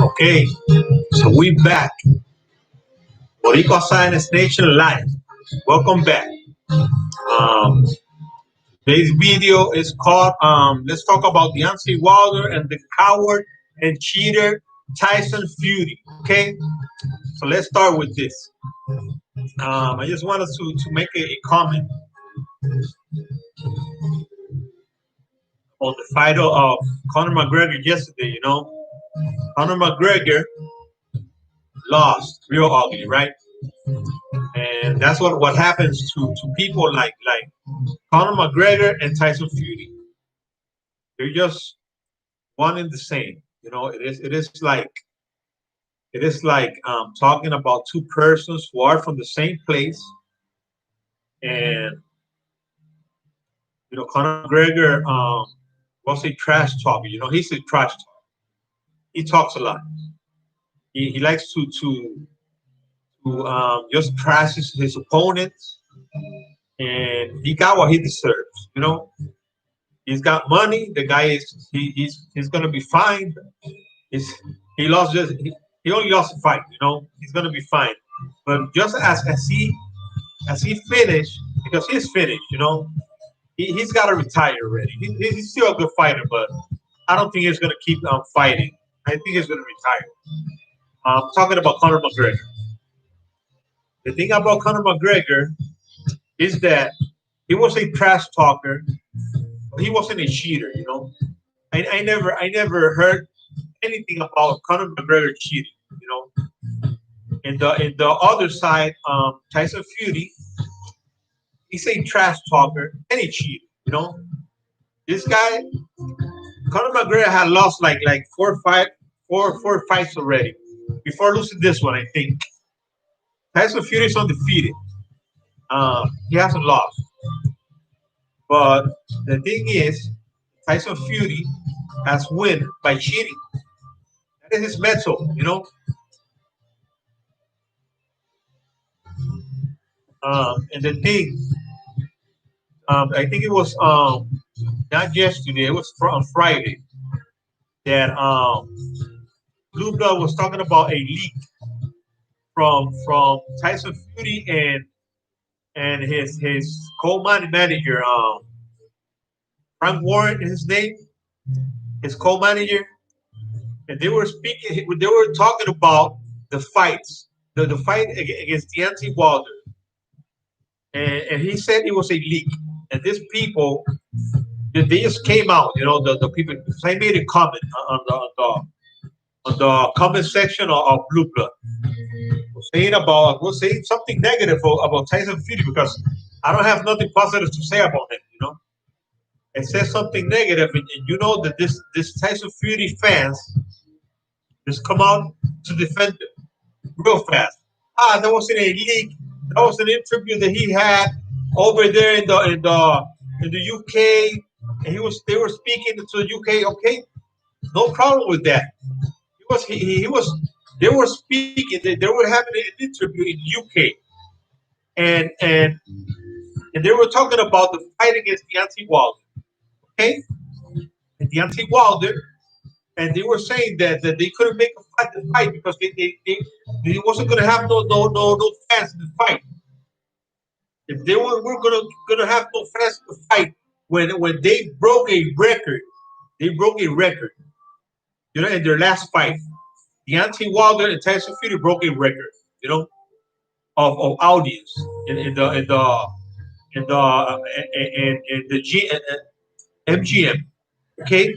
Okay, so we back. Boricua Science Nation Live. Welcome back. Um, today's video is called Let's talk about Deontay Wilder and the coward and cheater Tyson Fury. Okay, so let's start with this. I just wanted to make a comment on the fight of Conor McGregor yesterday. Conor McGregor lost real ugly, right? And that's what happens to people like Conor McGregor and Tyson Fury. They're just one and the same. It is like talking about two persons who are from the same place, and Conor McGregor was a trash talker. He's a trash talker. He talks a lot. He likes to just trash his opponents, and he got what he deserves. He's got money. The guy he's gonna be fine. He's he lost just he only lost a fight. He's gonna be fine. But just as he finished, because he's finished. He's got to retire already. He's still a good fighter, but I don't think he's gonna keep fighting. I think he's gonna retire. Talking about Conor McGregor. The thing about Conor McGregor is that he was a trash talker. He wasn't a cheater. I never heard anything about Conor McGregor cheating. In the other side, Tyson Fury, he's a trash talker and he cheated. This guy, Conor McGregor, had lost like four fights already before losing this one. I think Tyson Fury is undefeated. He hasn't lost, but the thing is, Tyson Fury has won by cheating. That is his mental. And the thing, I think it was not yesterday. It was on Friday that Blue Blood was talking about a leak from Tyson Fury and his co-manager, Frank Warren, his name, his co-manager, and they were speaking. They were talking about the fights, the fight against Deontay Wilder, and he said it was a leak. And these people, they just came out. The people. They made a comment on the comment section of Blue Blood, saying something negative about Tyson Fury, because I don't have nothing positive to say about him. It says something negative, and you know that this Tyson Fury fans just come out to defend him real fast. That wasn't a leak. That was an interview that he had over there in the UK, and they were speaking to the UK. Okay, no problem with that. He was they were speaking. They were having an interview in the UK, and they were talking about the fight against Deontay Wilder. Okay, and Deontay Wilder, and they were saying that they couldn't make the fight because they wasn't going to have no fans in the fight. If they were gonna have no fans in the fight, when they broke a record, they broke a record. In their last fight, Deontay Wilder and Tyson Fury broke a record. Of audience in the MGM. Okay,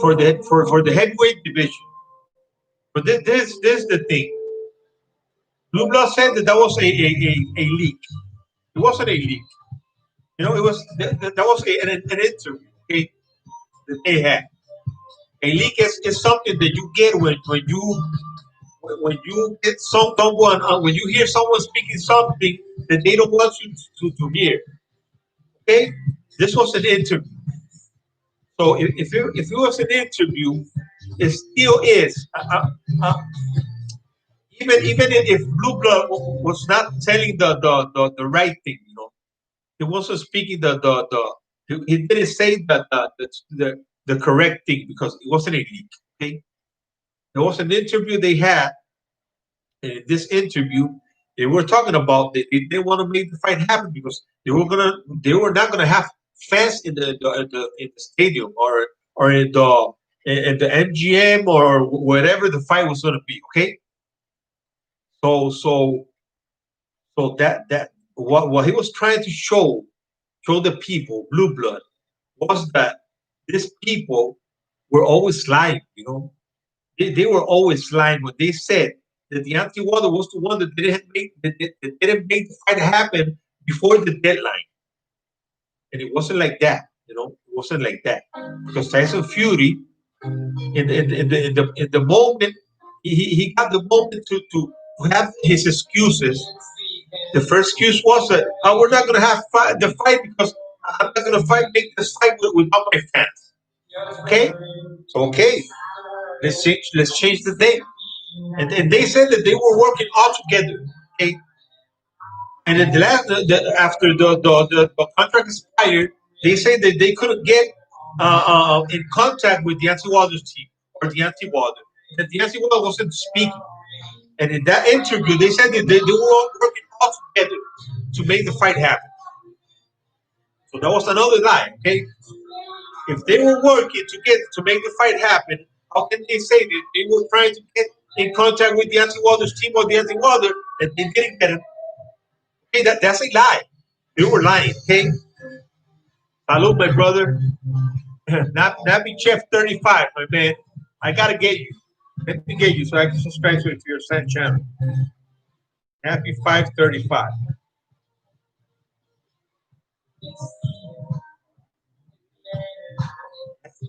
for the heavyweight division. But this is the thing. Blue Blood said that was a leak. It wasn't a leak. It was that was an interview. Okay, that they had. A leak is something that you get when you get someone when you hear someone speaking something that they don't want you to hear. Okay, this was an interview. So if it was an interview, it still is. Even if Blue Blood was not telling the right thing, he wasn't speaking he didn't say the correct thing because it wasn't a leak. Okay, there was an interview they had. In this interview, they were talking about they want to make the fight happen because they were not gonna have fans in the stadium or in the MGM or whatever the fight was gonna be. Okay, so so that what he was trying to show the people, blue blood, was that these people were always lying. They were always lying when they said that the anti-water was the one that didn't make the fight happen before the deadline, and it wasn't like that. It wasn't like that because Tyson Fury, in the moment, he got the moment to have his excuses. The first excuse was that we're not going to have the fight because I'm not going to make this fight without my fans. Okay, so okay, let's change the date. And they said that they were working all together. Okay, and then after the contract expired, they said that they couldn't get in contact with the Wilder's team or the Wilder. That the Wilder wasn't speaking. And in that interview, they said that they were all working all together to make the fight happen. So that was another lie. Okay, if they were working together to make the fight happen, how can they say that they were trying to get in contact with the Wilder's team or the Wilder and they didn't get it? Okay, that's a lie. They were lying. Okay, salute, my brother. Nappy Chef 35, my man. I gotta get you. Let me get you so I can subscribe to your side channel. Happy 535.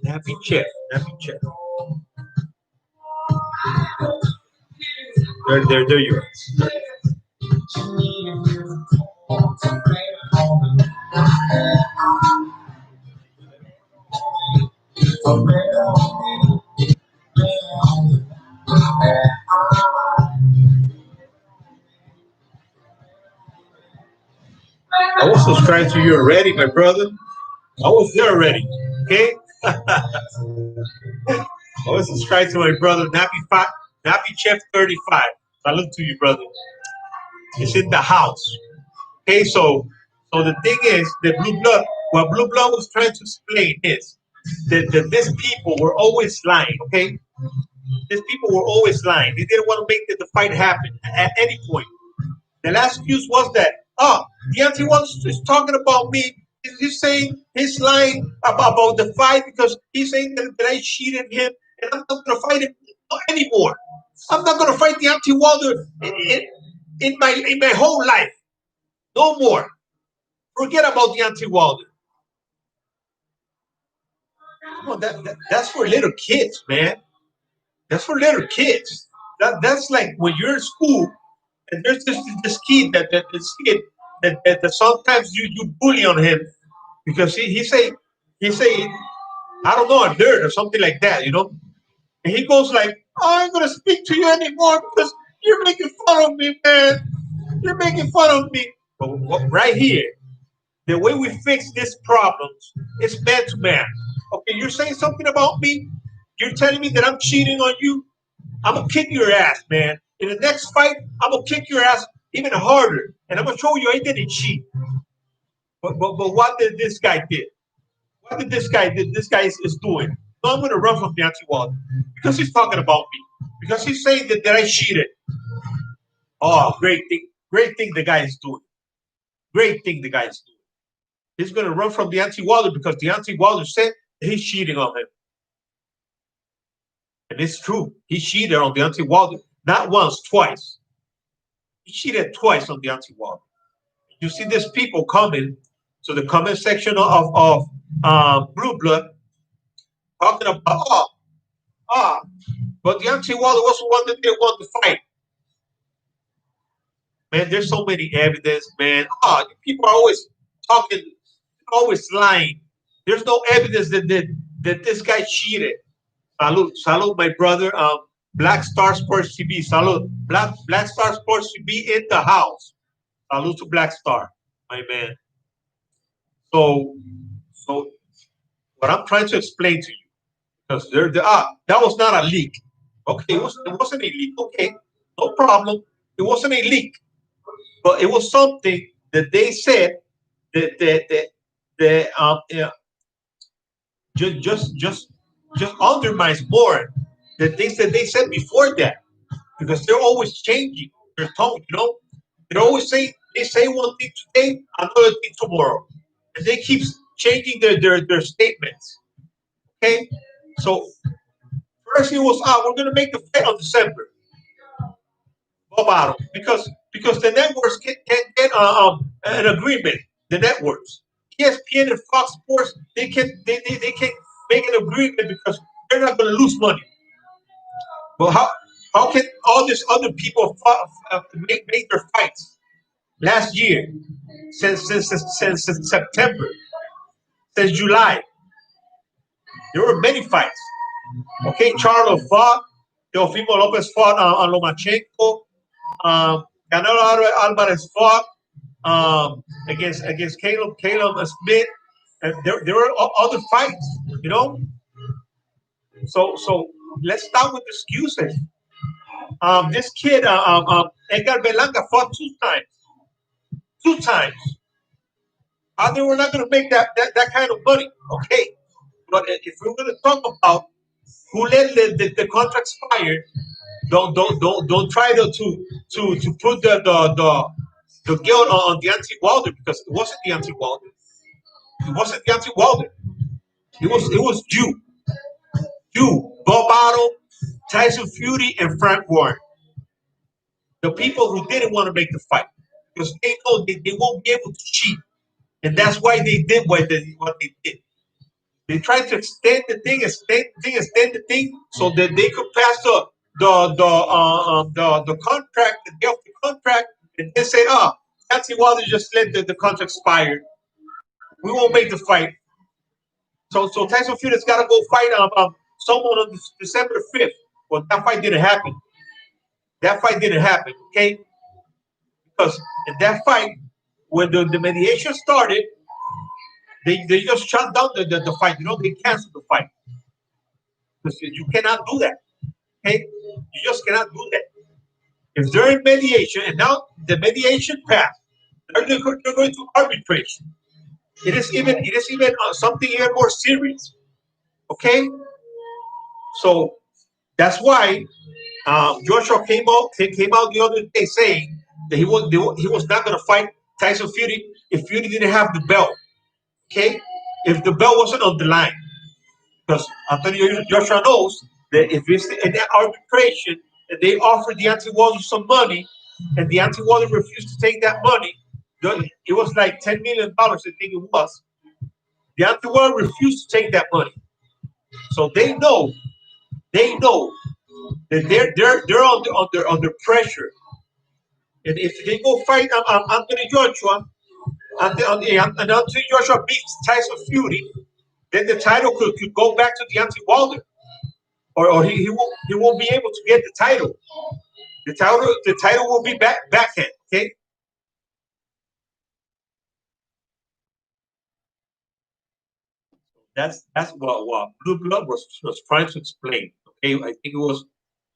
Nappy Chef. Nappy Chef. There you are. I was subscribed to you already, my brother. I was there already. Okay? I was subscribed to my brother, Nappy Chef 35. Salute to you, brother. It's in the house. Okay, so the thing is that what Blue Blood was trying to explain is that these people were always lying, okay? These people were always lying. They didn't want to make the fight happen at any point. The last excuse was that, Deontay Wilder is talking about me. He's saying he's lying about the fight because he's saying that I cheated him and I'm not going to fight him anymore. I'm not going to fight Deontay Wilder in my whole life. No more. Forget about Deontay Wilder. Come on, that's for little kids, man. That's for little kids. That's like when you're in school and there's this kid that sometimes you bully on him because he say I don't know, a nerd or something like that. And he goes like, "Oh, I ain't gonna speak to you anymore because you're making fun of me, man. You're making fun of me." But right here, the way we fix these problems is man to man. Okay, you're saying something about me. You're telling me that I'm cheating on you. I'm gonna kick your ass, man. In the next fight, I'm gonna kick your ass even harder, and I'm gonna show you I didn't cheat. But what did this guy did? What did this guy did? This guy is doing? No, I'm gonna run from Deontay Wilder because he's talking about me. Because he's saying that I cheated. Oh, great thing the guy is doing. Great thing the guy is doing. He's gonna run from Deontay Wilder because Deontay Wilder said he's cheating on him. And it's true. He cheated on Deontay Wilder. Not once, twice. He cheated twice on Deontay Wilder. You see these people coming to the comment section of Blue Blood talking about, but Deontay Wilder was the one that didn't want to fight. Man, there's so many evidence, man. People are always talking always lying. There's no evidence that this guy cheated. Salud, salud, my brother. Black Star Sports TV. Salud, Black Star Sports TV in the house. Salud to Black Star, my man. So, so what I'm trying to explain to you, because that was not a leak. Okay, it wasn't a leak. Okay, no problem. It wasn't a leak, but it was something that they said that just just just just undermines more the things that they said before that, because they're always changing their tone. They always say one thing today, another thing tomorrow, and they keep changing their statements. Okay, so first it was, we're gonna make the fight on December. About because the networks can get an agreement. The networks, ESPN and Fox Sports, they can make an agreement because they're not going to lose money. But how can all these other people make their fights last year, since September, since July? There were many fights. Okay, Charlo fought, Teofimo Lopez fought on Lomachenko. Canelo Alvarez fought against Caleb Smith, and there were other fights. So let's start with excuses. This kid, Edgar Belanga, fought two times. They were not going to make that kind of money. Okay, but if we're going to talk about who let the contract expire, don't try to put the guilt on Deontay Wilder, because it wasn't Deontay Wilder. It wasn't Deontay Wilder. It was Bob Otto, Tyson Fury, and Frank Warren. The people who didn't want to make the fight, because they know they won't be able to cheat, and that's why they did what they did. They tried to extend the thing, so that they could pass the contract, the day of the contract, and then say, Deontay Wilder just let the contract expire. We won't make the fight. So Tyson Fury's got to go fight someone on December 5th. Well, that fight didn't happen. That fight didn't happen. Okay, because in that fight, when the mediation started, they just shut down the fight. They canceled the fight. Because you cannot do that. Okay, you just cannot do that. If they're in mediation and now the mediation passed, they're going to arbitration. It is even something even more serious. Okay, so that's why Joshua came out the other day saying that he was not going to fight Tyson Fury if Fury didn't have the belt. Okay, if the belt wasn't on the line, because Antonio Joshua knows that if it's in that arbitration and they offered Deontay Wilder some money, and Deontay Wilder refused to take that money, it was like $10 million, I think it was. Deontay Wilder refused to take that money, so they know that they're under pressure, and if they go fight Anthony Joshua, and Anthony Joshua beats Tyson Fury, then the title could go back to Deontay Wilder, or he won't be able to get the title. The title will be backhand. Okay, that's what Blue Blood was trying to explain. Okay, I think it was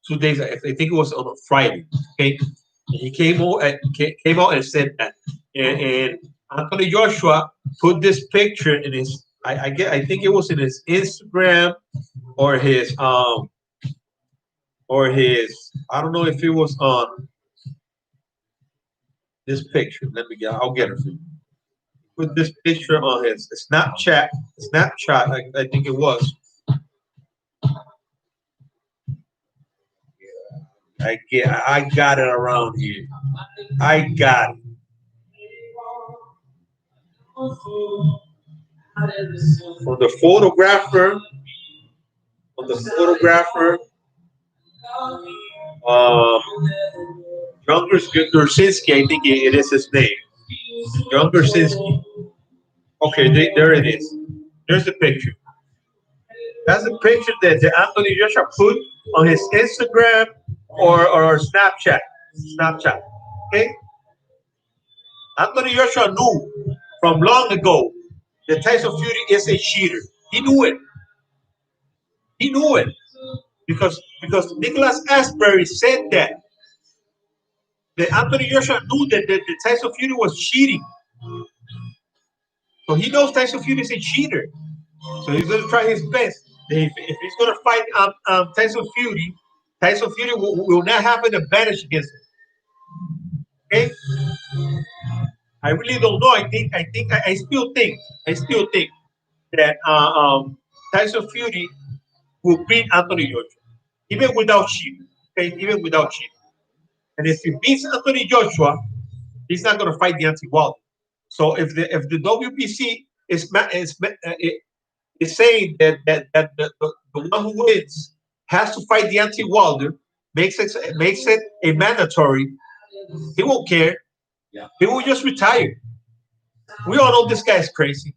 2 days. I think it was on a Friday. Okay, and he came out and said that, and Anthony Joshua put this picture in his. I think it was in his Instagram or his. I don't know if it was on this picture. I'll get it for you. Put this picture on his Snapchat. I think it was. I got it around here. I got it. From the photographer. From the photographer. Um, John Gersinski, I think it is his name. John Gersinski. Okay, there it is. There's the picture. That's the picture that Anthony Joshua put on his Instagram or Snapchat. Snapchat. Okay? Anthony Joshua knew from long ago that Tyson Fury is a cheater. He knew it. He knew it. Because Nicholas Asbury said that Anthony Joshua knew that Tyson Fury was cheating. So he knows Tyson Fury is a cheater. So he's going to try his best. If he's going to fight Tyson Fury will not have an advantage against him. Okay, I really don't know. I still think that Tyson Fury will beat Anthony Joshua, even without cheating. Okay, even without cheating. And if he beats Anthony Joshua, he's not going to fight Deontay Wilder. So if the WBC is saying that the one who wins has to fight Deontay Wilder, makes it a mandatory. He won't care. He will just retire. We all know this guy is crazy.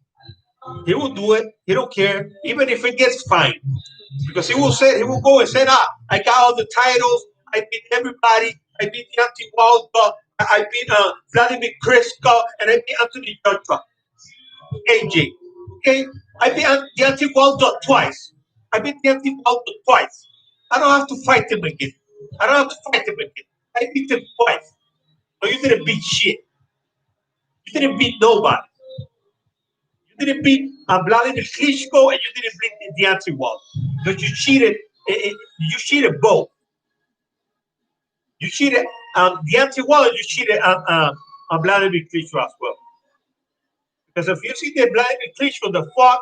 He will do it. He don't care, even if it gets fined, because he will go and say, I got all the titles. I beat everybody. I beat Deontay Wilder. I beat Vladimir Klitschko, and I beat Anthony Joshua. AJ. Okay, I beat Deontay Wilder twice. I beat Deontay Wilder twice. I don't have to fight him again. I don't have to fight him again. I beat him twice. No, you didn't beat shit. You didn't beat nobody. You didn't beat Vladimir Klitschko, and you didn't beat Deontay Wilder. But you cheated. You cheated both. You cheated Deontay Wilder. You cheated on Vladimir Klitschko as well. Because if you see the Vladimir Klitschko, the fought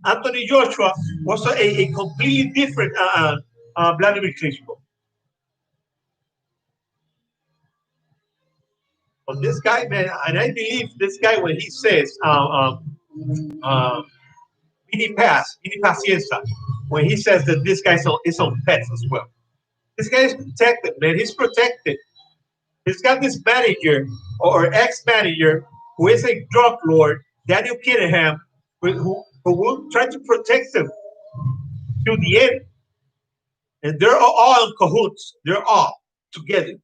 Anthony Joshua was a completely different Vladimir Klitschko. But this guy, man, and I believe this guy when he says mini paciencia, when he says that this guy is on pets as well. This guy is protected, man. He's protected. He's got this manager or ex-manager who is a drug lord, Daniel Kinningham, who will try to protect him to the end. And they're all in cahoots. They're all together.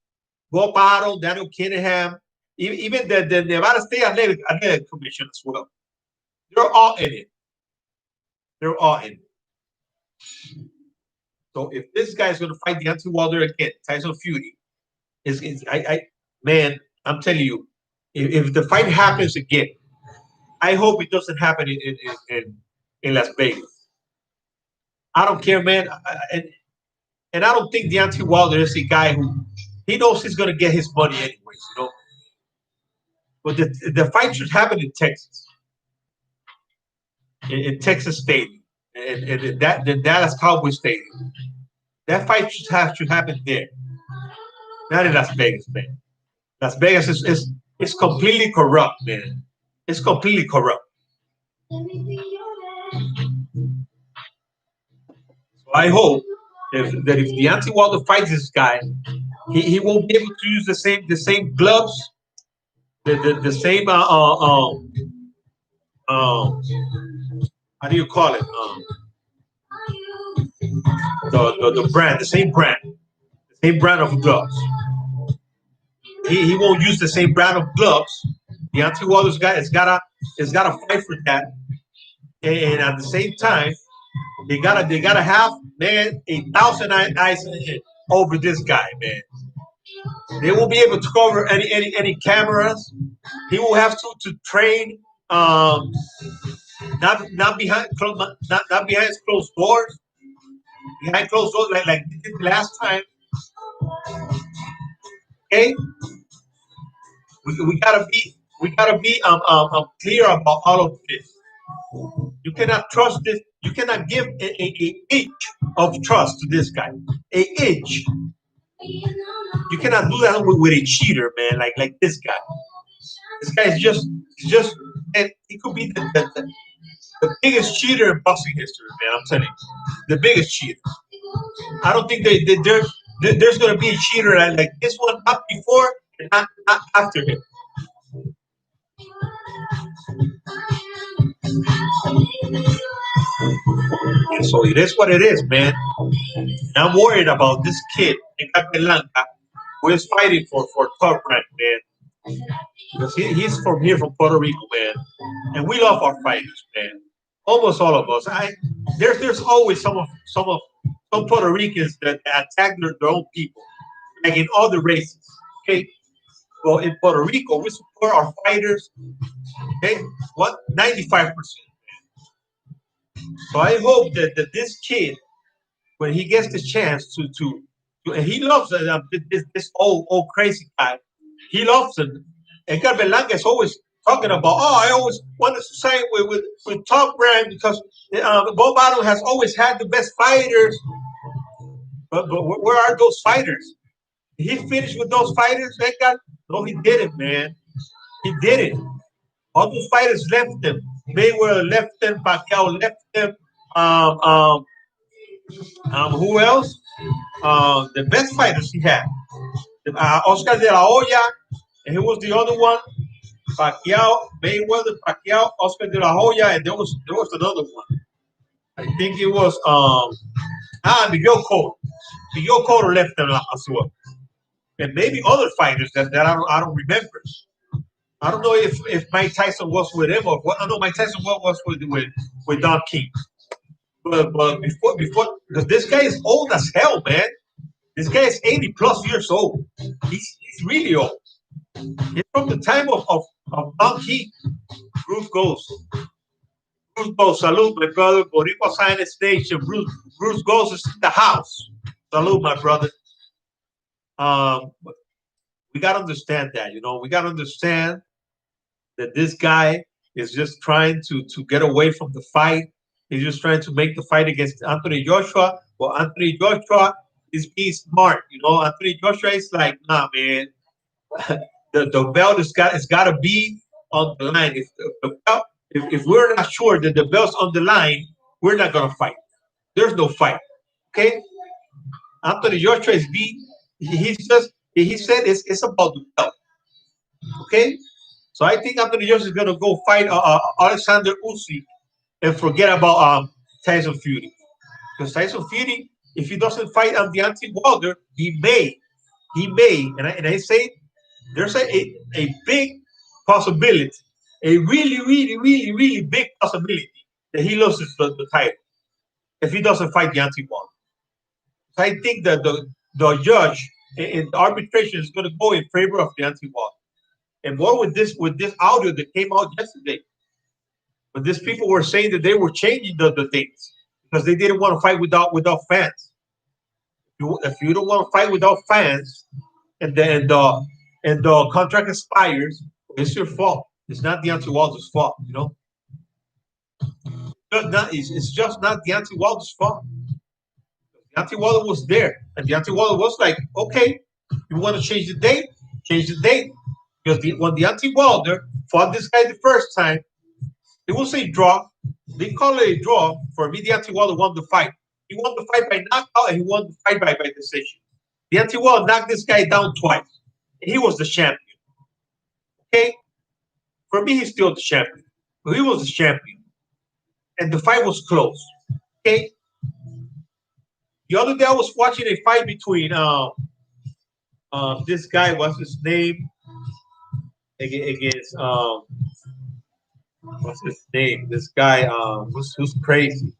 Bob Bottle, Daniel Kinningham, even the Nevada State Athletic Commission as well. They're all in it. They're all in it. So if this guy is going to fight Deontay Wilder again, Tyson Fury, man, I'm telling you, if the fight happens again, I hope it doesn't happen in Las Vegas. I don't care, man. And I don't think Deontay Wilder is a guy who he knows he's going to get his money anyways, you know. But the fight should happen in Texas, in Texas Stadium, and the Dallas Cowboys Stadium. That fight should happen there, not in Las Vegas, man. Las Vegas is completely corrupt, man. It's completely corrupt. So I hope if Deontay Wilder fights this guy, he won't be able to use the same gloves, the same how do you call it? The brand, the same brand of gloves. He won't use the same brand of gloves. Deontay Wilder's guy has gotta fight for that, and at the same time, they gotta have, man, 1,000 eyes over this guy, man. They won't be able to cover any cameras. He will have to train not behind not behind closed doors. Behind closed doors like they did last time. Okay, we gotta be clear about all of this. You cannot trust this. You cannot give a inch of trust to this guy. A inch. You cannot do that with a cheater, man. Like this guy. This guy is just and he could be the biggest cheater in boxing history, man. I'm telling you, the biggest cheater. I don't think there's going to be a cheater like this one, not before and not after him. And so it is what it is, man. And I'm worried about this kid in Capellanca who is fighting for top rank, man. Because he's from here, from Puerto Rico, man. And we love our fighters, man. Almost all of us. There's always some Puerto Ricans that attack their own people, like in other races. Okay. Well, in Puerto Rico, we support our fighters. Okay, what 95%. So I hope that this kid, when he gets the chance and he loves this old crazy guy, he loves him. Edgar Berlanga is always talking about, oh, I always wanted to sign with Top Rank because Bob Arum has always had the best fighters. But where are those fighters? Did he finished with those fighters, Edgar? No, he didn't, man. He didn't. All those fighters left him. Mayweather left him. Pacquiao left him. Um, um, who else? The best fighters he had. Oscar de la Hoya, and who was the other one? Pacquiao, Mayweather, Pacquiao, Oscar de la Hoya, and there was another one. I think it was Miguel Cotto. Miguel Cotto left them as well, and maybe other fighters that I don't remember. I don't know if Mike Tyson was with him or what. I know Mike Tyson was with Don King, but before because this guy is old as hell, man. This guy is 80 plus years old. He's really old. He's from the time of Don King. Bruce goes. Bruce goes. Salute, my brother. Boricua Sign Station. Bruce goes is in the house. Salute, my brother. We got to understand that. We got to understand that this guy is just trying to get away from the fight. He's just trying to make the fight against Anthony Joshua. Well, Anthony Joshua is being smart. Anthony Joshua is like, nah, man. the belt has got to be on the line. If we're not sure that the belt's on the line, we're not gonna fight. There's no fight. Okay. Anthony Joshua is being. He said it's about the belt. Okay. So I think Anthony Joshua is gonna go fight Alexander Usyk and forget about Tyson Fury. Because Tyson Fury, if he doesn't fight Deontay Wilder, he may, and I say there's a big possibility, a really, really, really, really big possibility that he loses the title if he doesn't fight Deontay Wilder. So I think that the judge in the arbitration is going to go in favor of Deontay Wilder. And more with this audio that came out yesterday, but these people were saying that they were changing the things because they didn't want to fight without fans. If you don't want to fight without fans, and the contract expires, it's your fault. It's not Deontay Wilder's fault. It's just not Deontay Wilder's fault. Deontay Wilder was there, and Deontay Wilder was like, okay, you want to change the date? Change the date. Because when Deontay Wilder fought this guy the first time, it was a draw. They call it a draw. For me, Deontay Wilder won the fight. He won the fight by knockout, and he won the fight by decision. Deontay Wilder knocked this guy down twice. He was the champion. Okay? For me, he's still the champion. But he was the champion. And the fight was close. Okay? The other day I was watching a fight between this guy, what's his name? Against what's his name? This guy who's crazy.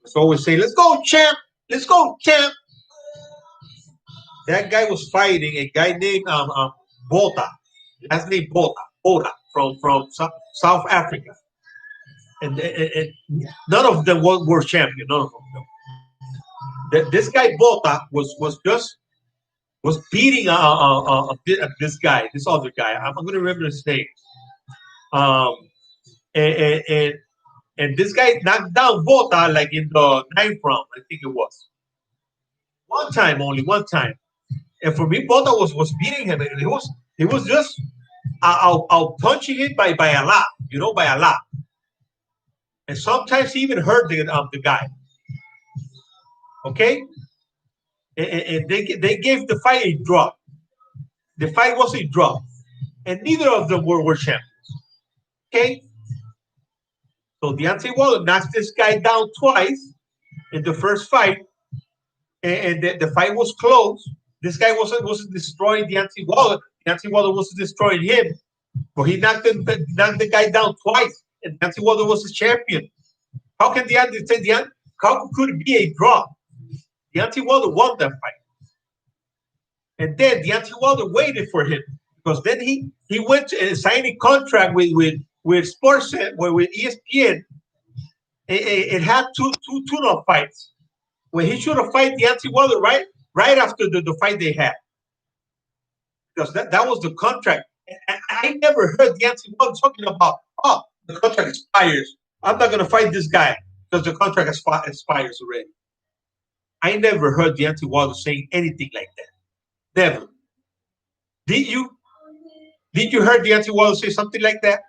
He's always saying, let's go, champ! Let's go, champ! That guy was fighting a guy named Bota. Last name Bota from South Africa. And none of them were champion. None of them. This guy Bota was beating this guy, this other guy. I'm going to remember his name. And this guy knocked down Bota like in the ninth round, I think it was. Only one time. And for me, Bota was beating him. And he was just out punching him by a lot, by a lot. And sometimes he even hurt the guy. Okay? And they gave the fight a draw. The fight was a draw. And neither of them were champions. Okay? So Deontay Wilder knocks this guy down twice in the first fight, and the fight was close. This guy wasn't destroying Deontay Wilder. Deontay Wilder wasn't destroying him, but he knocked the guy down twice, and Deontay Wilder was his champion. How can how could it be a draw? Deontay Wilder won that fight, and then Deontay Wilder waited for him because then he went to and signed a contract with Sportsnet, with ESPN. It had two tune-up fights when he should have fight Deontay Wilder right after the fight they had, because that was the contract. And I never heard Deontay Wilder talking about, oh, the contract expires, I'm not gonna fight this guy because the contract expires already. I never heard Deontay Wilder saying anything like that. Never. Did you? Did you hear Deontay Wilder say something like that?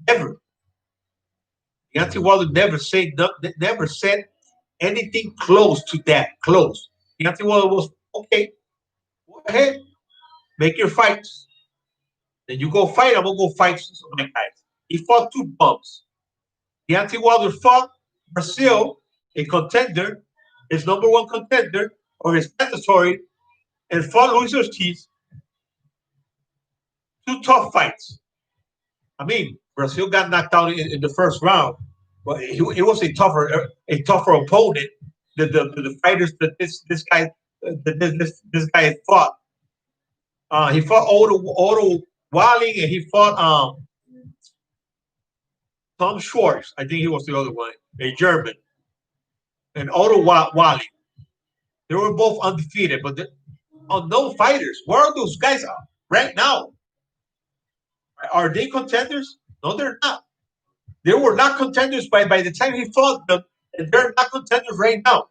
Never. Deontay Wilder never said anything close to that. Close. Deontay Wilder was okay. Go ahead, make your fights. Then you go fight. I'm gonna go fight some of my guys. He fought two bums. Deontay Wilder fought Brazil, a contender, his number one contender, or his mandatory, and fought Luis Ortiz. Two tough fights. I mean, Brazil got knocked out in the first round, but he was a tougher opponent than the fighters that this guy fought. He fought Otto Walling, and he fought Tom Schwartz. I think he was the other one, a German, and Otto Walling. They were both undefeated, but unknown fighters. Where are those guys right now? Are they contenders? No, they're not. They were not contenders by the time he fought them, and they're not contenders right now.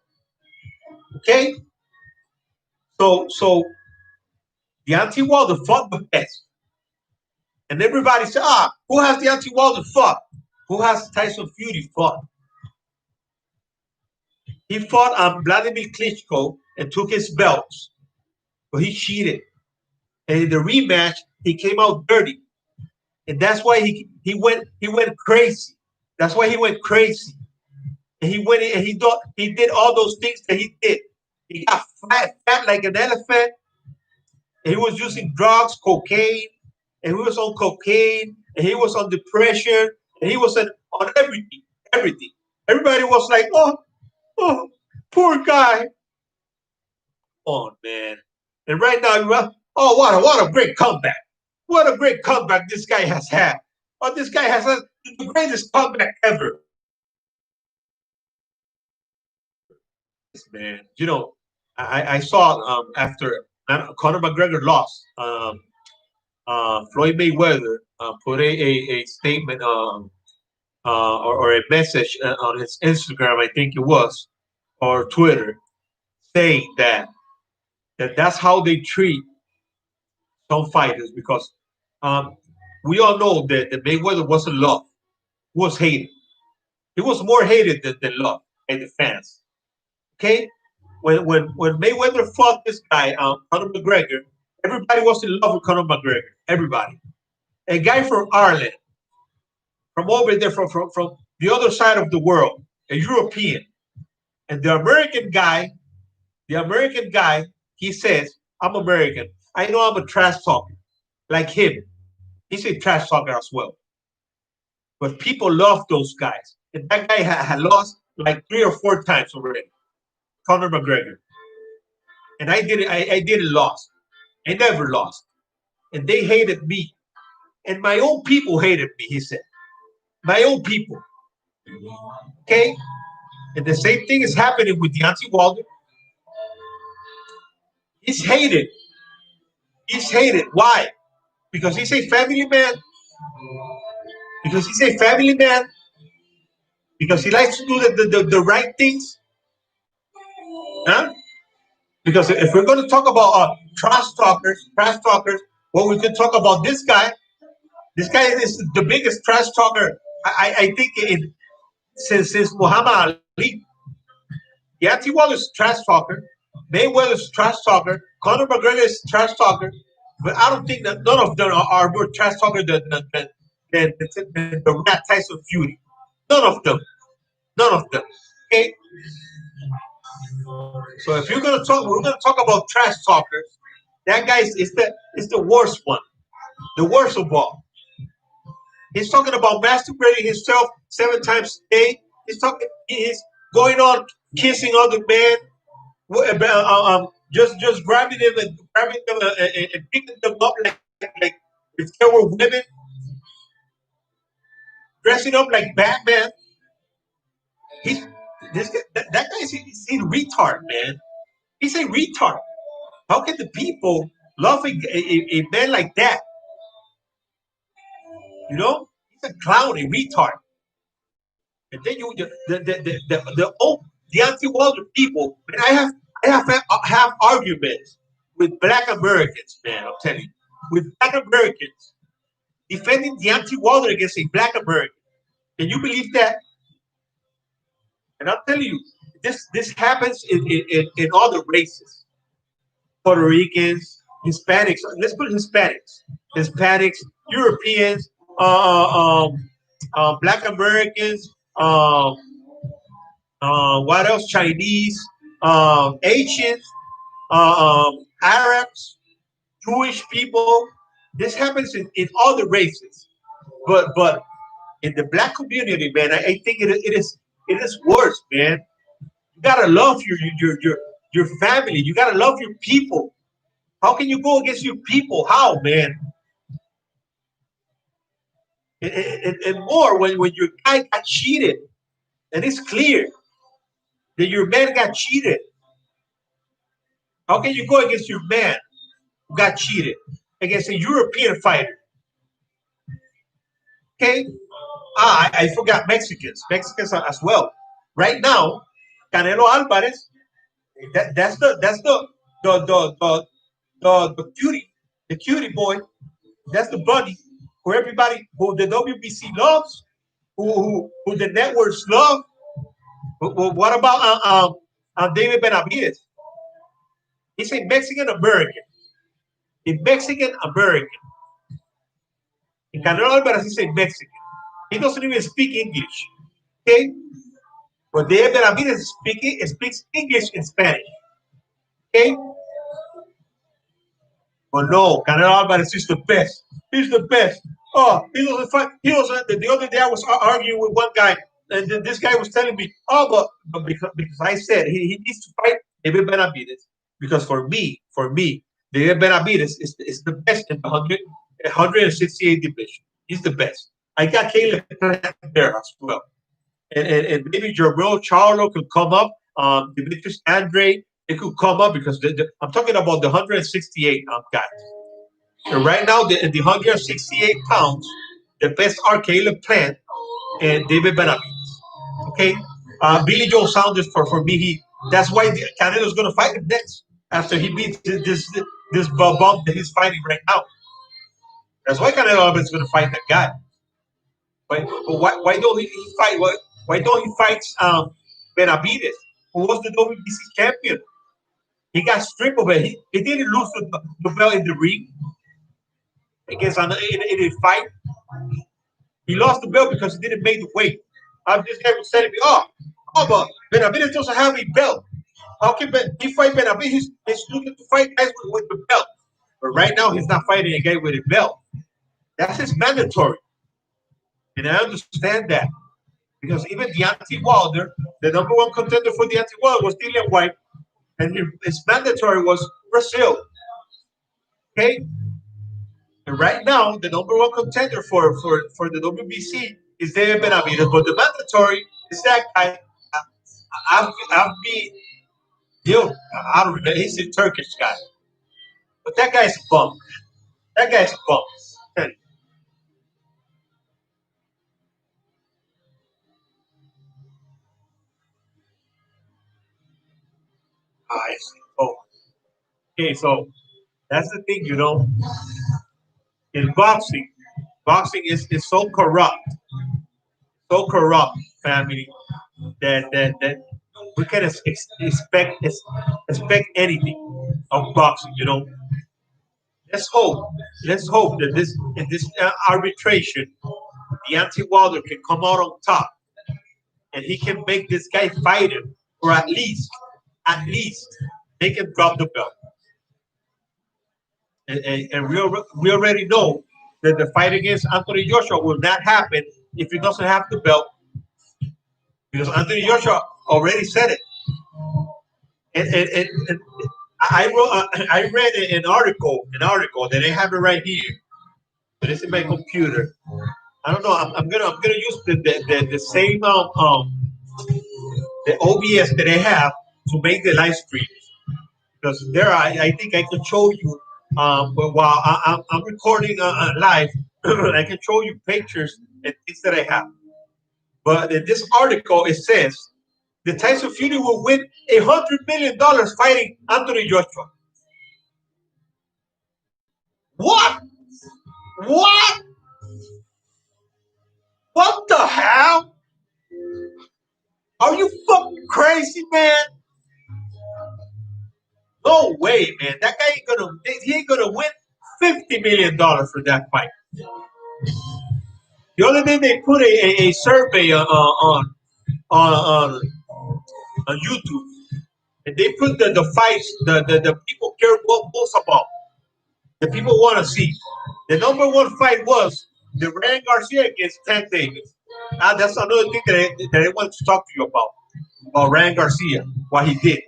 Okay? So Deontay Wilder fought the best. And everybody said, who has Deontay Wilder fought? Who has Tyson Fury fought? He fought Vladimir Klitschko and took his belts, but he cheated. And in the rematch, he came out dirty. And that's why he went crazy. That's why he went crazy. And he went and he did all those things that he did. He got fat like an elephant. And he was using drugs, cocaine, and he was on cocaine, and he was on depression, and he was on everything. Everything. Everybody was like, oh, poor guy. Oh man. And right now, what a great comeback. What a great comeback this guy has had. Oh, this guy has had the greatest comeback ever. Man, I saw after Conor McGregor lost, Floyd Mayweather put a statement or a message on his Instagram, I think it was, or Twitter, saying that's how they treat some fighters, because we all know that Mayweather wasn't loved. He was hated. He was more hated than loved by the fans. Okay? When Mayweather fought this guy, Conor McGregor, everybody was in love with Conor McGregor. Everybody. A guy from Ireland, from over there, from the other side of the world, a European. And the American guy, he says, I'm American. I know I'm a trash talker. Like him. He's a trash talker as well. But people love those guys. And that guy had lost like 3 or 4 times already. Conor McGregor. And I didn't lost. I never lost. And they hated me. And my own people hated me, he said. My own people. Okay? And the same thing is happening with Deontay Wilder. He's hated. He's hated. Why? Because he's a family man. Because he's a family man. Because he likes to do the right things. Huh? Because if we're going to talk about trash talkers, well, we can talk about this guy. This guy is the biggest trash talker, I think, since Muhammad Ali. Deontay Wilder's trash talker. Mayweather's trash talker. Conor McGregor's trash talker. But I don't think that none of them are more trash talker than the rat Tyson Fury. None of them. None of them. Okay. So if you're gonna talk, we're gonna talk about trash talkers. That guy is the worst one, the worst of all. He's talking about masturbating himself 7 times a day. He's going on kissing other men, just grabbing them and picking them up like if they were women, dressing up like Batman. He's that guy is a retard, man. He's a retard. How can the people love a man like that? You know, he's a clown, a retard. And then the old Deontay Wilder people. Man, I have arguments with Black Americans, man. I'm telling you, with Black Americans defending Deontay Wilder against a Black American. Can you believe that? And I'm telling you, this happens in other races. Puerto Ricans, Hispanics. Let's put Hispanics, Europeans, Black Americans. What else? Chinese, Asians, Arabs, Jewish people. This happens in other races, but in the Black community, man, I think it is worse, man. You gotta love your family. You gotta love your people. How can you go against your people? How, man? And more when your guy got cheated, and it's clear that your man got cheated. How can you go against your man who got cheated against a European fighter? Okay, I forgot Mexicans as well. Right now, Canelo Alvarez. That's the cutie, the cutie boy. That's the buddy who everybody, who the WBC loves, who the networks love. What about David Benavides? He's a Mexican American. A Mexican American. In Canelo Alvarez, he's a Mexican. He doesn't even speak English. Okay? But David Benavides speaks English and Spanish. Okay? But no, Canelo Alvarez is the best. He's the best. Oh, he doesn't fight. He was the other day. I was arguing with one guy, and then this guy was telling me, "Oh, but because I said he needs to fight David Benavides because for me, David Benavides is the best in the 168 division. He's the best. I got Caleb Plant there as well, and maybe Jermel Charlo could come up. Demetrius Andre, it could come up because I'm talking about the 168 guys. And right now, in the 168 pounds, the best are Caleb Plant and David Benavides. Okay, Billy Joe Saunders for me. That's why Canelo's going to fight him next after he beats this bum that he's fighting right now. That's why Canelo Alvarez is going to fight that guy. But why don't he fight? Why don't he fight Benavides, who was the WBC champion? He got stripped of it. He didn't lose the belt in the ring against in a fight. He lost the belt because he didn't make the weight. This guy was telling me, but Benavides doesn't have a belt. How can he fight Benavides? He's looking to fight guys with the belt. But right now, he's not fighting a guy with a belt. That's his mandatory. And I understand that. Because even Deontay Wilder, the number one contender for Deontay Wilder was Dillian White, and his mandatory was Brazil. Okay? And right now, the number one contender for the WBC is David Benavides, but the mandatory is that guy. I've been, I don't remember. He's a Turkish guy, but that guy's a bum. That guy's a bum. I see. Oh, okay. So that's the thing, in boxing. Boxing is so corrupt, family, that we can expect anything of boxing. Let's hope. Let's hope that this in this arbitration, Deontay Wilder can come out on top. and he can make this guy fight him, or at least make him drop the belt. And we already know that the fight against Anthony Joshua will not happen if he doesn't have the belt, because Anthony Joshua already said it. And I read an article that I have it right here, but it's in my computer. I don't know. I'm gonna use the same the OBS that I have to make the live stream, because there I think I can show you. But while I'm recording live, I can show you pictures and things that I have. But in this article, it says the Tyson Fury will win $100 million fighting Anthony Joshua. What? What? What the hell? Are you fucking crazy, man? No way, man. That guy ain't gonna win $50 million for that fight. The other day they put a survey on YouTube, and they put the fights the people care most about. The people want to see. The number one fight was the Ryan Garcia against Tank Davis. That's another thing that I want to talk to you about Ryan Garcia, what he did.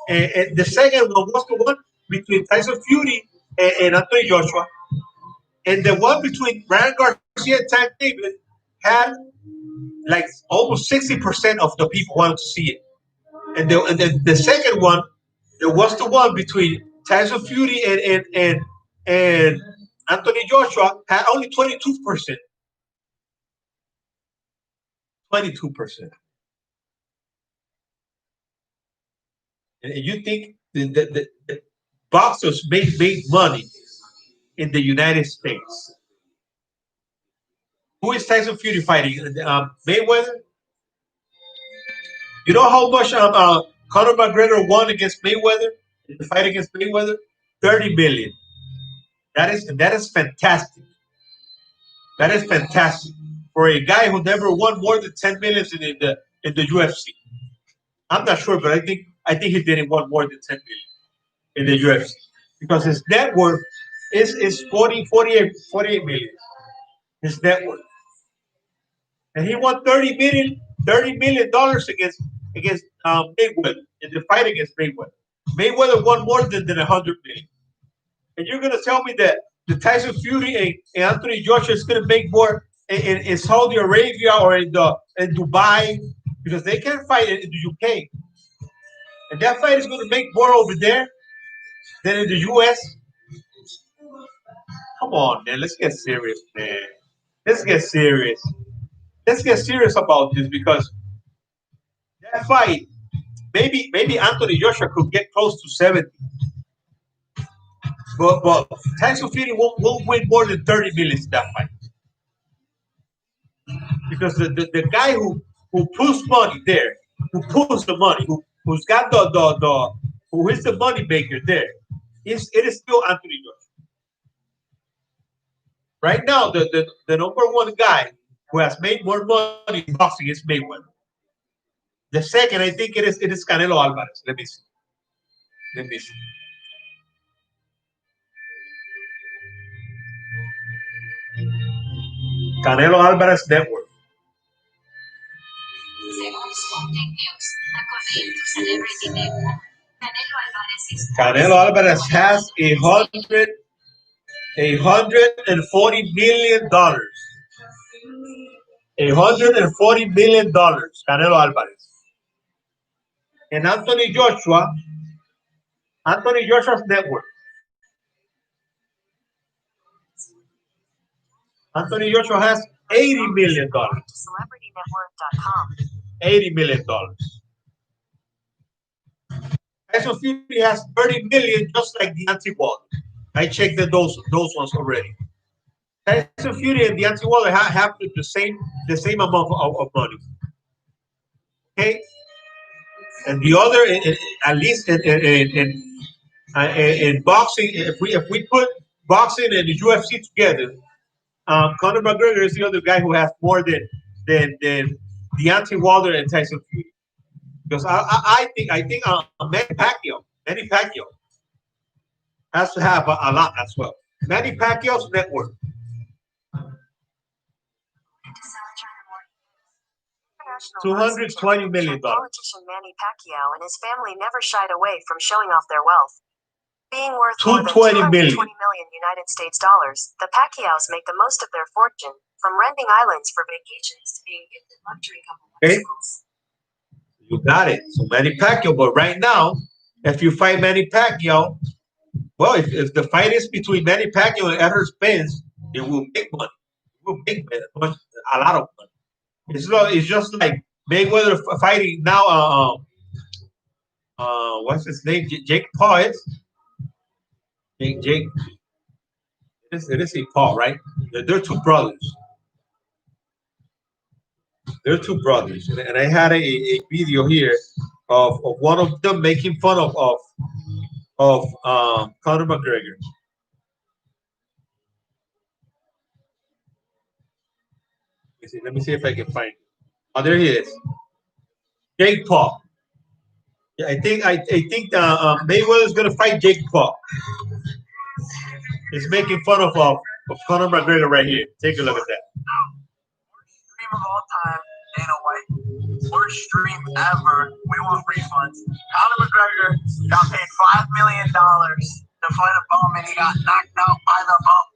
And the second one was the one between Tyson Fury and Anthony Joshua. And the one between Ryan Garcia and Tank Davis had like almost 60% of the people wanted to see it. And the second one, it was the one between Tyson Fury and Anthony Joshua, had only 22%. 22%. And you think the boxers make money in the United States? Who is Tyson Fury fighting? Mayweather? You know how much Conor McGregor won against Mayweather in the fight against Mayweather? 30 million. That is fantastic. That is fantastic for a guy who never won more than 10 millions in the UFC. I'm not sure, but I think he didn't won more than 10 million in the UFC, because his net worth is 48 million. His net worth. And he won $30 million against Mayweather in the fight against Mayweather. Mayweather won more than 100 million. And you're gonna tell me that the Tyson Fury and Anthony Joshua is gonna make more in Saudi Arabia or in Dubai, because they can't fight in the UK, and that fight is gonna make more over there than in the US. Come on, man, let's get serious, man. Let's get serious. Let's get serious about this, because that fight, maybe Anthony Joshua could get close to 70, but Tyson Fury won't win more than 30 million in that fight, because the guy who puts money there, who puts the money, who's got the who is the money maker there, it is still Anthony Joshua. Right now, the number one guy who has made more money in boxing is Mayweather. The second, I think it is Canelo Alvarez. Let me see. Let me see. Canelo Alvarez network. Canelo Alvarez has $140 million. $140 million. Canelo Alvarez. And Anthony Joshua's network. Anthony Joshua has $80 million. $80 million. Tyson Fury has 30 million, just like Deontay Wilder. I checked those ones already. Tyson Fury and Deontay Wilder have the same amount of money. Okay, and the other, at least in boxing, if we put boxing and the UFC together, Conor McGregor is the other guy who has more than Deontay Wilder and Tyson Fury. Because I think Manny Pacquiao has to have a lot as well. Manny Pacquiao's net worth. $220 million. Politician Manny Pacquiao and his family never shied away from showing off their wealth. Being worth more than 220 million United States dollars, the Pacquiaos make the most of their fortune, from renting islands for vacations to being gifted luxury couple bicycles. You got it. So Manny Pacquiao, but right now, if you fight Manny Pacquiao, well, if the fight is between Manny Pacquiao and Edward Spence, it will make money. It will make money, a lot of money. It's just like Mayweather fighting now. What's his name? Jake Paul. Jake. It is a Paul, right? They're two brothers. They're two brothers, and I had a video here of one of them making fun of Conor McGregor. Let me see if I can find it. Oh, there he is. Jake Paul. Yeah, I think Mayweather is gonna fight Jake Paul. He's making fun of Conor McGregor right here. Take a look at that. Stream of all time, Dana White. Worst stream ever. We want refunds. Conor McGregor got paid $5 million to fight a bum, and he got knocked out by the bum.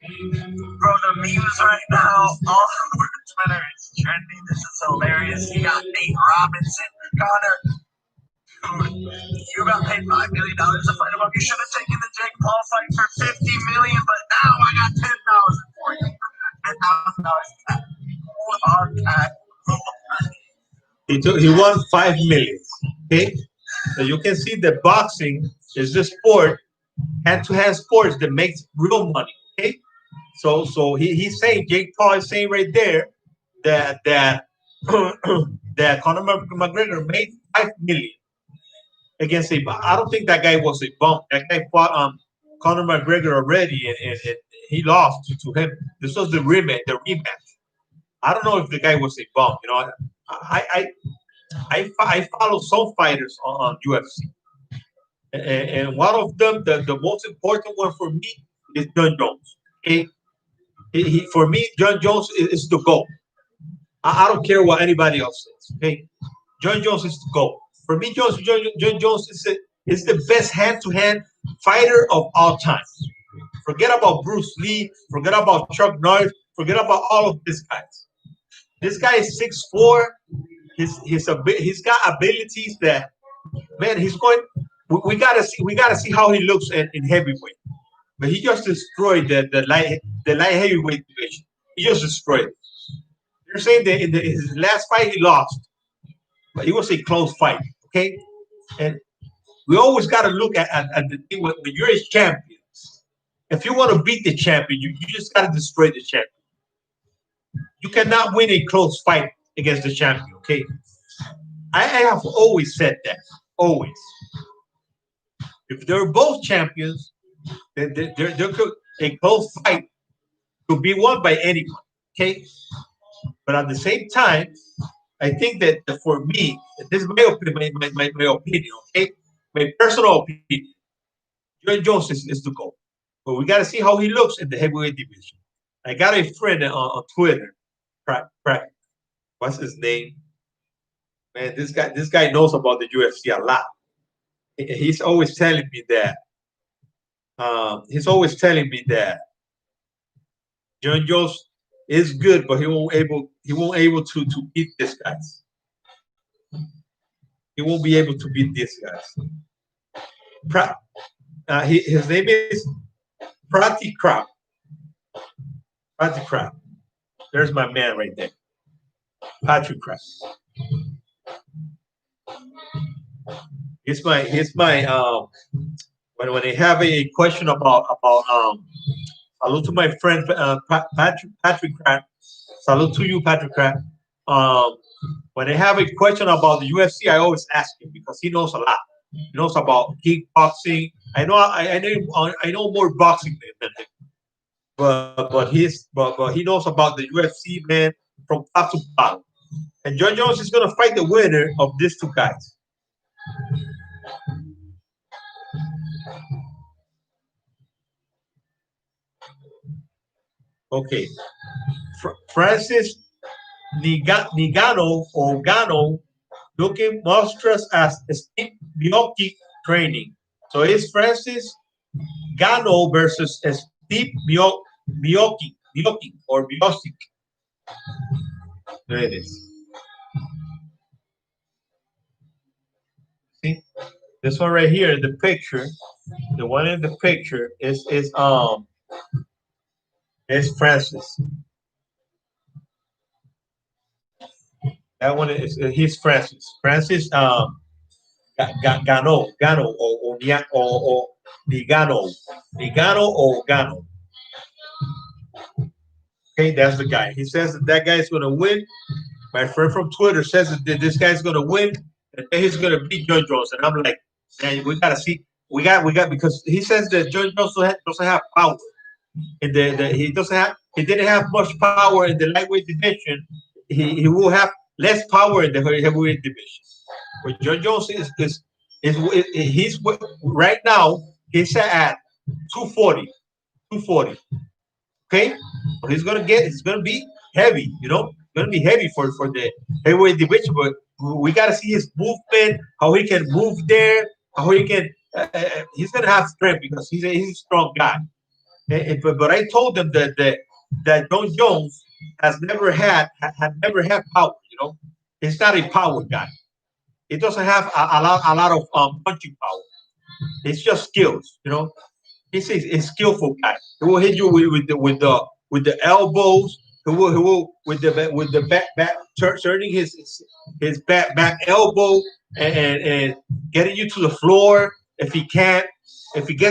Bro, the memes right now all over Twitter is trending. This is hilarious. He got Nate Robinson. Connor, dude, you got paid $5 million to fight a bum. You should have taken the Jake Paul fight for $50 million, but now I got $10,000 for you. $10,000 He won $5 million. Okay, so you can see that boxing is the sport, hand-to-hand sports that makes real money. Okay, so he's saying, Jake Paul is saying right there that that Conor McGregor made $5 million against a. I don't think that guy was a bum. That guy fought Conor McGregor already, and he lost to him. This was the rematch. I don't know if the guy was a bum. You know, I follow some fighters on UFC, and one of them, the most important one for me is John Jones. Okay, for me, John Jones is the GOAT. I don't care what anybody else says. Okay, John Jones is the GOAT. For me, John Jones is the best hand-to-hand fighter of all time. Forget about Bruce Lee. Forget about Chuck Norris. Forget about all of these guys. This guy is 6'4". He's got abilities that, man, he's going. We gotta see how he looks in heavyweight. But he just destroyed the light heavyweight division. He just destroyed it. You're saying that in his last fight he lost, but it was a close fight. Okay, and we always got to look at the thing when you're a champion. If you want to beat the champion, you just got to destroy the champion. You cannot win a close fight against the champion. Okay, I have always said that. Always. If they're both champions, then a close fight could be won by anyone. Okay, but at the same time, I think that for me, this is my opinion, my opinion, okay? My personal opinion. John Jones is the goal. But we got to see how he looks in the heavyweight division. I got a friend on Twitter. What's his name? Man, this guy knows about the UFC a lot. He's always telling me that. John Jones is good, but he won't able to beat these guys. He won't be able to beat these guys. His name is Prati Krab. There's my man right there. Patrick Krab. He's my when I have a question about salute to my friend Patrick Krab. Salute to you, Patrick Krab. When I have a question about the UFC, I always ask him because he knows a lot. He knows about kickboxing. I know more boxing than him. But he knows about the UFC, man. from top to bottom. And John Jones is going to fight the winner of these two guys. Okay. Francis Ngannou or Gano looking monstrous as Steve Miocchi training. So it's Francis Ngannou versus Steve Miocchi or Miocic. There it is. See, this one right here, the picture, the one in the picture is Francis. That one is he's Francis. Francis Gano or Nigano or Gano. Okay, that's the guy. He says that guy is going to win. My friend from Twitter says that this guy's going to win and then he's going to beat John Jones. And I'm like, man, we got to see. We got because he says that John Jones doesn't have power. In he didn't have much power in the lightweight division. He will have less power in the heavyweight division. But John Jones he's right now he's at 240. 240. Okay? But he's gonna be heavy, gonna be heavy for the heavyweight division, but we gotta see his movement, how he can move there, how he can he's gonna have strength because he's a strong guy. But I told them that John Jones has never had power. He's not a power guy. He doesn't have a lot of punching power. It's just skills. He's a skillful guy. He will hit you with the elbows. He will with the back turning his back elbow and getting you to the floor. If he gets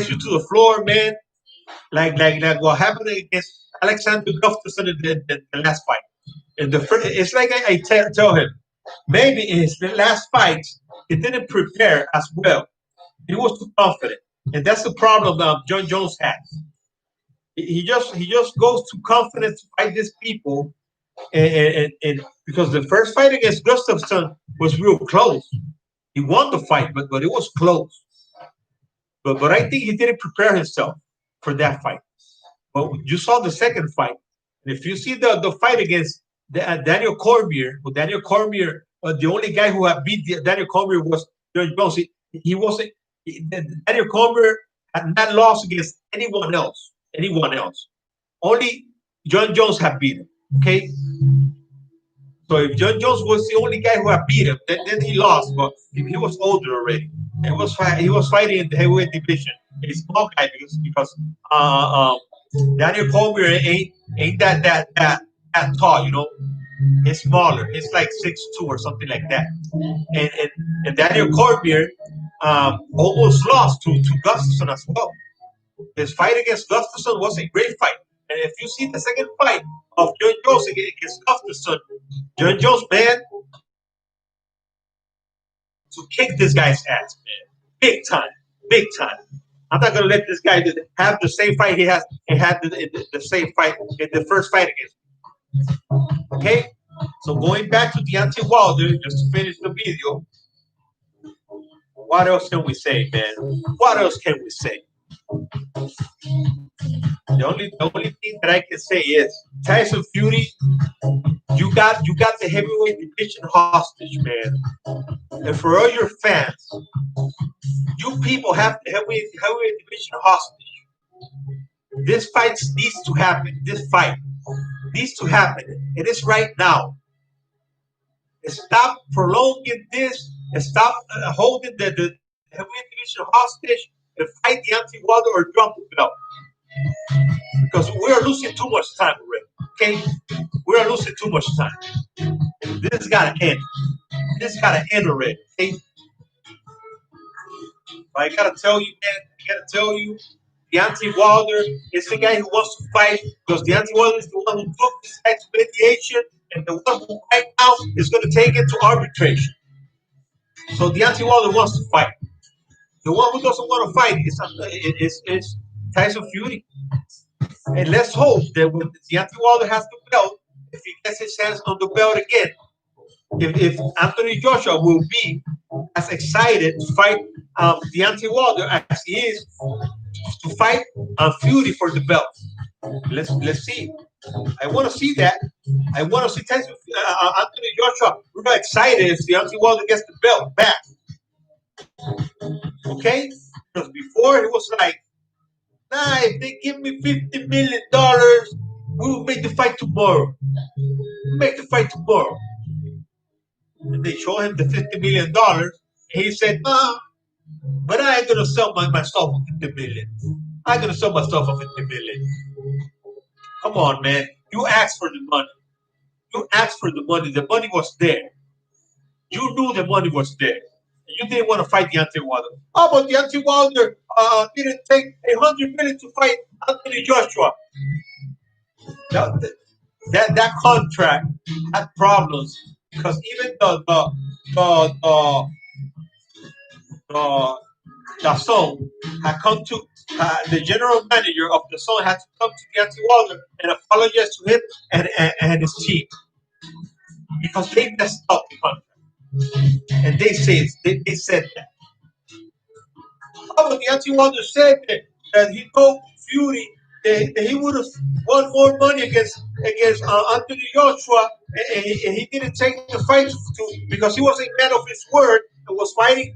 you to the floor, man. Like what happened against Alexander Gustafsson in the last fight. In the first, it's like I tell him, maybe in his last fight he didn't prepare as well. He was too confident, and that's the problem John Jones has. He just goes too confident to fight these people, and because the first fight against Gustafsson was real close. He won the fight, but it was close. But I think he didn't prepare himself for that fight. But you saw the second fight. And if you see the fight against Daniel Cormier, the only guy who had beat Daniel Cormier was John Jones. He wasn't. Daniel Cormier had not lost against anyone else. Only John Jones had beat him. Okay. So if John Jones was the only guy who had beat him, then he lost. But he was older already. He was fighting in the heavyweight division. A small guy because Daniel Cormier ain't that tall, He's smaller. He's like 6'2" or something like that. And Daniel Cormier almost lost to Gustafsson as well. His fight against Gustafsson was a great fight. And if you see the second fight of John Jones against Gustafsson, John Jones, man, to kick this guy's ass, man. Big time. I'm not gonna let this guy have the same fight he had the same fight in the first fight against him. Okay? So going back to Deontay Wilder, just to finish the video, what else can we say, man? What else can we say? The only thing that I can say is Tyson Fury, you got the heavyweight division hostage, man. And for all your fans, you people have the heavyweight division hostage. This fight needs to happen. This fight needs to happen. It is right now. Stop prolonging this and stop holding the heavyweight division hostage and fight Deontay Wilder or drop the belt. Because we are losing too much time already. Okay? We are losing too much time. This has got to end. This got to end already. Okay? I gotta tell you, Deontay Wilder is the guy who wants to fight because Deontay Wilder is the one who took this fight to mediation, and the one who right now is going to take it to arbitration. So Deontay Wilder wants to fight. The one who doesn't want to fight is Tyson Fury. And let's hope that when Deontay Wilder has the belt, if he gets his hands on the belt again, if Anthony Joshua will be as excited to fight Deontay Wilder as he is to fight Fury for the belt. Let's see. I want to see that. I want to see Tyson, Anthony Joshua. We're not excited if Deontay Wilder gets the belt back. Okay? Because before it was like, nah, if they give me $50 million, we will make the fight tomorrow. Make the fight tomorrow. And they show him the $50 million. And he said, but I ain't gonna sell my stuff for $50 million. I'm gonna sell my stuff for $50 million. Come on, man. You asked for the money. You asked for the money. The money was there. You knew the money was there. You didn't want to fight Deontay Wilder. How about Deontay Wilder didn't take $100 million to fight Anthony Joshua? That contract had problems because even the son had come to the general manager of the son had to come to Deontay Wilder and apologize to him and his team because they messed up the contract. And they said that. Oh, Deontay Wilder said that he told Fury that he would have won more money against Anthony Joshua, and he didn't take the fight because he was a man of his word and was fighting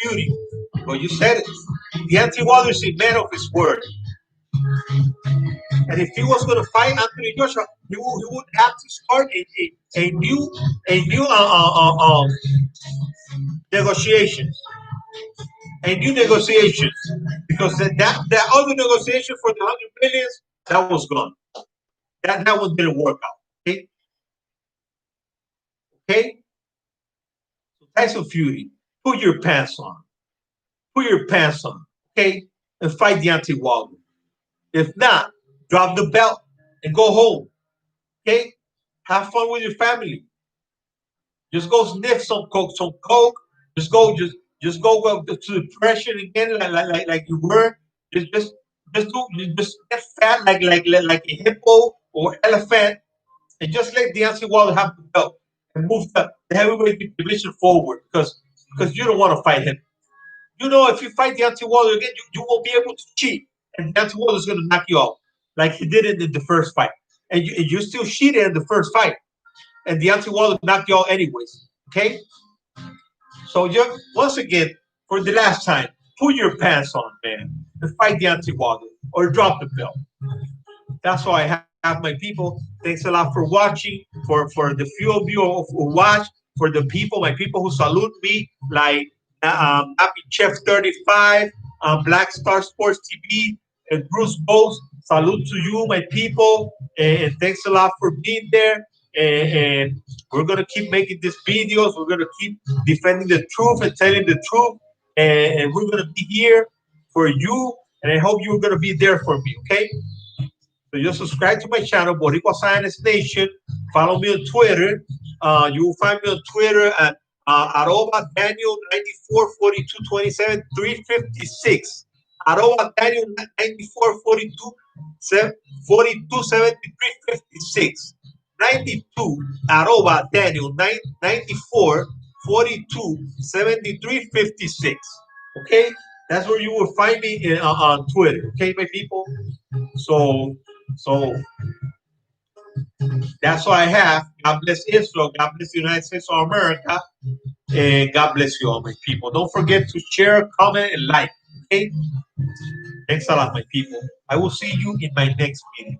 Fury. Well, you said it. Deontay Wilder is a man of his word. And if he was going to fight Anthony Joshua, he would have to start a new negotiations. A new negotiations. Because that other negotiation for the $100 million, that was gone. That one didn't work out. Okay? Okay? So Tyson Fury, put your pants on. Put your pants on. Okay? And fight Deontay Wilder. If not, drop the belt and go home. Okay? Have fun with your family. Just go sniff some coke. Just go to depression again, like you were. Just get fat like a hippo or elephant, and just let Deontay Wilder have the belt and move the heavyweight division forward because you don't want to fight him. You know, if you fight Deontay Wilder again, you won't be able to cheat, and Deontay Wilder is going to knock you out like he did in the first fight, and you still cheated in the first fight, and Deontay Wilder knocked you out anyways. Okay. So once again, for the last time, put your pants on, man, and fight Deontay Wilder or drop the belt. That's all I have, my people. Thanks a lot for watching. For the few of you who watch, for the people, my people who salute me, like Happy Chef 35, Black Star Sports TV, and Bruce Bowes. Salute to you, my people, and thanks a lot for being there. And we're gonna keep making these videos. We're gonna keep defending the truth and telling the truth, and we're gonna be here for you. And I hope you're gonna be there for me. Okay. So just subscribe to my channel, Boricua Science Nation. Follow me on Twitter. You will find me on Twitter at arroba Daniel 944227 356. Arroba Daniel 9442 4273 56. 92 arroba Daniel 94 42 73 56. Okay, that's where you will find me on Twitter. Okay, my people. So that's all I have. God bless Israel. God bless the United States of America. And God bless you all, my people. Don't forget to share, comment, and like. Okay? Thanks a lot, my people. I will see you in my next video.